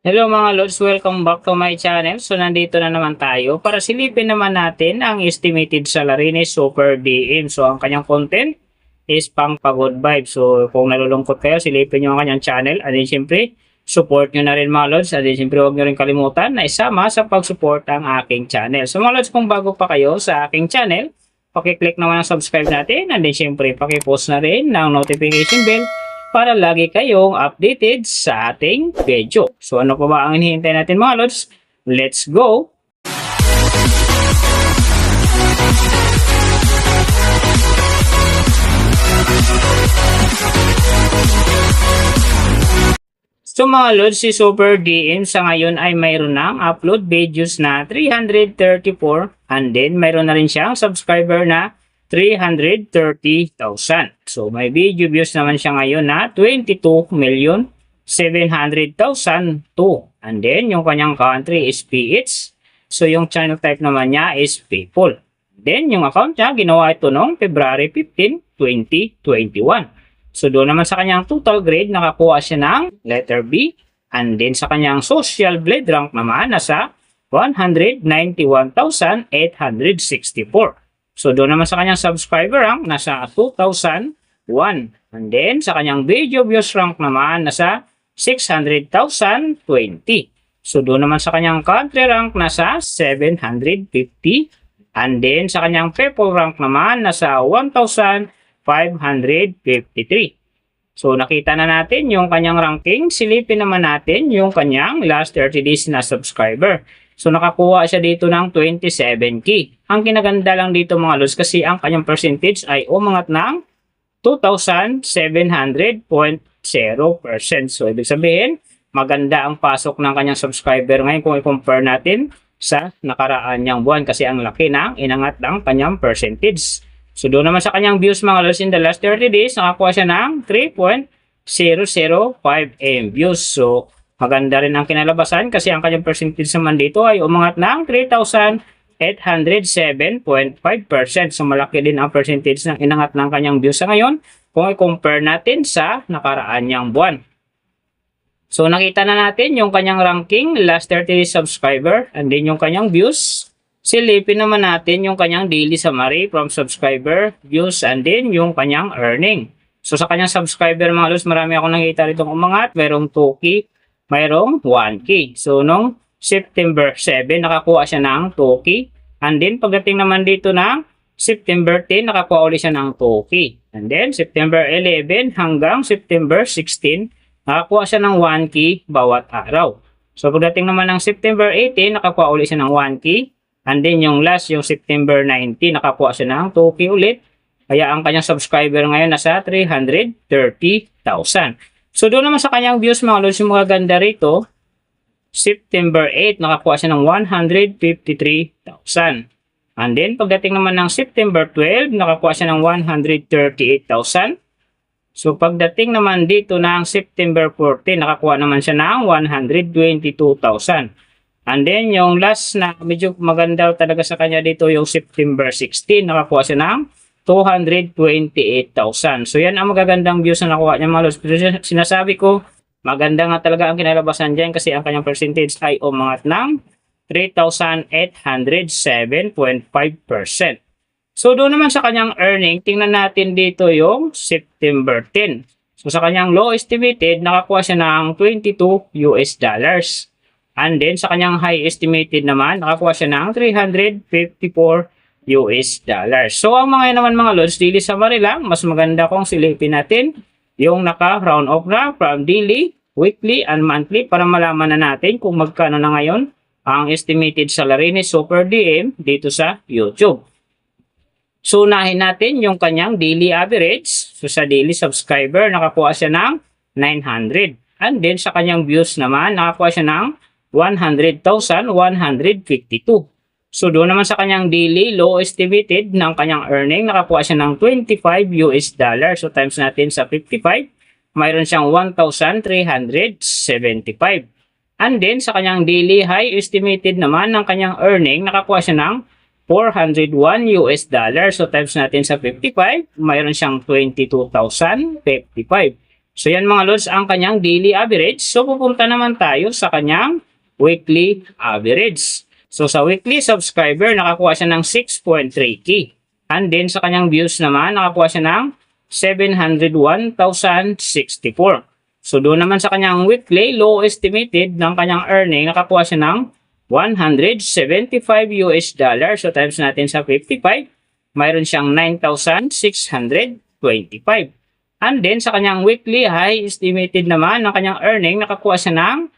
Hello mga Lods, welcome back to my channel. So nandito na naman tayo para silipin naman natin ang estimated salary ni Super DM. So ang kanyang content is pang pagod vibe. So kung nalulungkot kayo, silipin nyo ang kanyang channel. At din siyempre, support nyo na rin mga Lods. At din siyempre, huwag nyo rin kalimutan na isama sa pag-support ang aking channel. So mga Lods, kung bago pa kayo sa aking channel, pakiclick naman ang subscribe natin. At din siyempre, pakipost na rin ng notification bell para lagi kayong updated sa ating video. So ano pa ba ang hinihintay natin mga Lods? Let's go! So mga Lods, si Super DM sa ngayon ay mayroon ng upload videos na 334 and then mayroon na rin siyang subscriber na 330,000. So may video views naman siya ngayon na 22,700,002. And then yung kanyang country is PH. So yung channel type naman niya is people. Then yung account niya ginawa ito noong February 15, 2021. So doon naman sa kanyang total grade nakakuha siya ng letter B. And then sa kanyang social blade rank naman nasa 191,864. So doon naman sa kanyang subscriber rank nasa 2,001. And then sa kanyang video views rank naman nasa 600,020. So doon naman sa kanyang country rank nasa 750. And then sa kanyang people rank naman nasa 1,553. So nakita na natin yung kanyang ranking. Silipin naman natin yung kanyang last 30 days na subscriber. So nakakuha siya dito ng 27K. Ang kinaganda lang dito mga Lods kasi ang kanyang percentage ay umangat ng 2,700.0%. So ibig sabihin, maganda ang pasok ng kanyang subscriber ngayon kung i-compare natin sa nakaraan niyang buwan kasi ang laki ng inangat ng kanyang percentage. So doon naman sa kanyang views mga Lods in the last 30 days, nakakuha siya ng 3.005 views. So maganda rin ang kinalabasan kasi ang kanyang percentage naman dito ay umangat ng 3,807.5%. So malaki din ang percentage ng inangat ng kanyang views sa ngayon kung i-compare natin sa nakaraan niyang buwan. So nakita na natin yung kanyang ranking, last 30 subscriber, and then yung kanyang views. Silipin naman natin yung kanyang daily summary from subscriber, views, and then yung kanyang earning. So sa kanyang subscriber mga Lods, marami akong nakita rito umangat. Merong 2K, mayroong 1K. So, nung September 7, nakakuha siya ng 2K. And then, pagdating naman dito ng September 10, nakakuha ulit siya ng 2K. And then, September 11 hanggang September 16, nakakuha siya ng 1K bawat araw. So, pagdating naman ng September 18, nakakuha ulit siya ng 1K. And then, yung last, yung September 19, nakakuha siya ng 2K ulit. Kaya, ang kanyang subscriber ngayon nasa 330,000. So doon naman sa kanyang views mga Lods, yung mga ganda rito, September 8, nakakuha siya ng 153,000. And then pagdating naman ng September 12, nakakuha siya ng 138,000. So pagdating naman dito ng September 14, nakakuha naman siya ng 122,000. And then yung last na medyo maganda talaga sa kanya dito, yung September 16, nakakuha siya ng 228,000. So yan ang magagandang views na nakuha niya mga Lods. Pero sinasabi ko, maganda nga talaga ang kinalabasan dyan kasi ang kanyang percentage ay umangat ng 3,807.5%. So doon naman sa kanyang earning, tingnan natin dito yung September 10. So sa kanyang low estimated, nakakuha siya ng $22. And then sa kanyang high estimated naman, nakakuha siya ng $354. So ang mga naman mga Lods, daily summary lang, mas maganda kung silipin natin yung naka-round off na from daily, weekly, and monthly para malaman na natin kung magkano na ngayon ang estimated salary ni Super DM dito sa YouTube. So unahin natin yung kanyang daily average. So sa daily subscriber, nakakuha siya ng 900. And then sa kanyang views naman, nakakuha siya ng 100,152. So doon naman sa kanyang daily low estimated ng kanyang earning, nakakuha siya ng $25. So times natin sa 55, mayroon siyang 1,375. And then sa kanyang daily high estimated naman ng kanyang earning, nakakuha siya ng $401. So times natin sa 55, mayroon siyang 22,055. So yan mga lods ang kanyang daily average. So pupunta naman tayo sa kanyang weekly average. So sa weekly subscriber, nakakuha siya ng 6.3k. And then sa kanyang views naman, nakakuha siya ng 701,064. So doon naman sa kanyang weekly, low estimated ng kanyang earning, nakakuha siya ng 175 US dollar. So times natin sa 55, mayroon siyang 9,625. And then sa kanyang weekly high estimated naman ng kanyang earning, nakakuha siya ng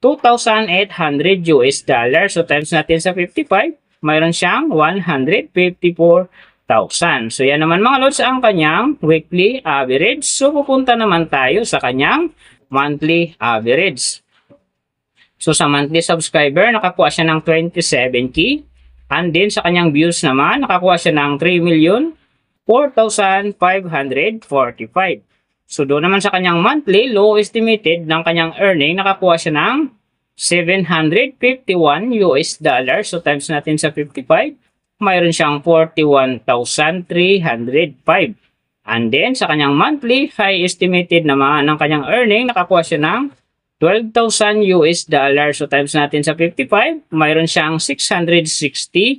2,800 US dollar. So times natin sa 55, mayroon siyang 154,000. So yan naman mga lods ang kanyang weekly average. So pupunta naman tayo sa kanyang monthly average. So sa monthly subscriber, nakakuha siya ng 27k. And then sa kanyang views naman, nakakuha siya ng 3,004,545. So doon naman sa kanyang monthly, low estimated ng kanyang earning, nakakuha siya ng 751 US dollar. So times natin sa 55, mayroon siyang 41,305. And then sa kanyang monthly, high estimated naman ng kanyang earning, nakakuha siya ng 12,000 US dollar. So times natin sa 55, mayroon siyang 660,000.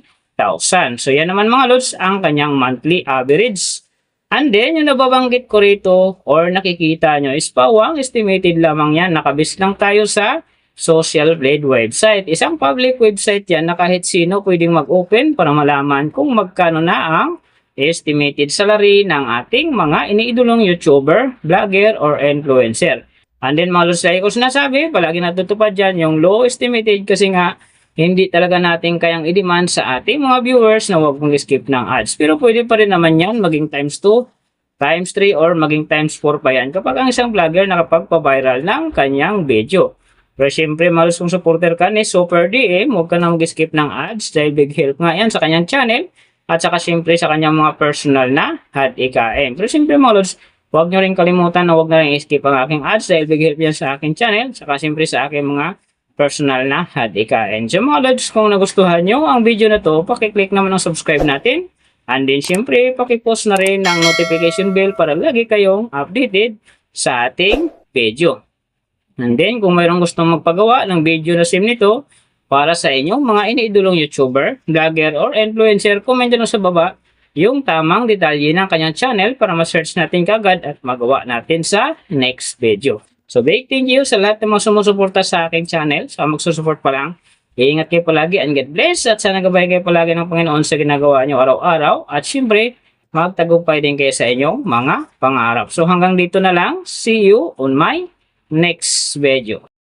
So yan naman mga lods ang kanyang monthly average. And then yung nababanggit ko rito or nakikita nyo is pawang estimated lamang yan. Nakabis lang tayo sa Social Blade website. Isang public website yan na kahit sino pwedeng mag-open para malaman kung magkano na ang estimated salary ng ating mga iniidolong YouTuber, vlogger, or influencer. And then mga lods, like ko sinasabi, palagi natutupad dyan yung low estimated kasi nga hindi talaga natin kayang i-demand sa ating mga viewers na huwag mong skip ng ads. Pero pwede pa rin naman yan maging times 2, times 3, or maging times 4 pa yan kapag ang isang vlogger nakapagpa-viral ng kanyang video. Pero syempre mga lods, kung supporter ka ni Super DM, huwag ka na mag-skip ng ads dahil big help nga yan sa kanyang channel at saka syempre sa kanyang mga personal na HUD-IKM. Pero syempre mga lods, huwag nyo rin kalimutan na huwag na rin i-skip ang aking ads dahil big help yan sa aking channel. Saka siyempre sa aking mga personal na HUD-IKM. So mga lods, kung nagustuhan nyo ang video na to, pakiclick naman ang subscribe natin. And then siyempre, pakipost na rin ng notification bell para lagi kayong updated sa ating video. And then kung mayroong gustong magpagawa ng video na sim nito para sa inyong mga iniidolong YouTuber, vlogger, or influencer, comment nyo sa baba yung tamang detalye ng kanyang channel para ma-search natin kagad at magawa natin sa next video. So big thank you sa lahat ng mga sumusuporta sa aking channel. Sa magsusupport pa lang, iingat kayo palagi and get blessed at sana gabay kayo palagi ng Panginoon sa ginagawa nyo araw-araw at syempre magtagumpay din kayo sa inyong mga pangarap. So hanggang dito na lang. See you on my next video.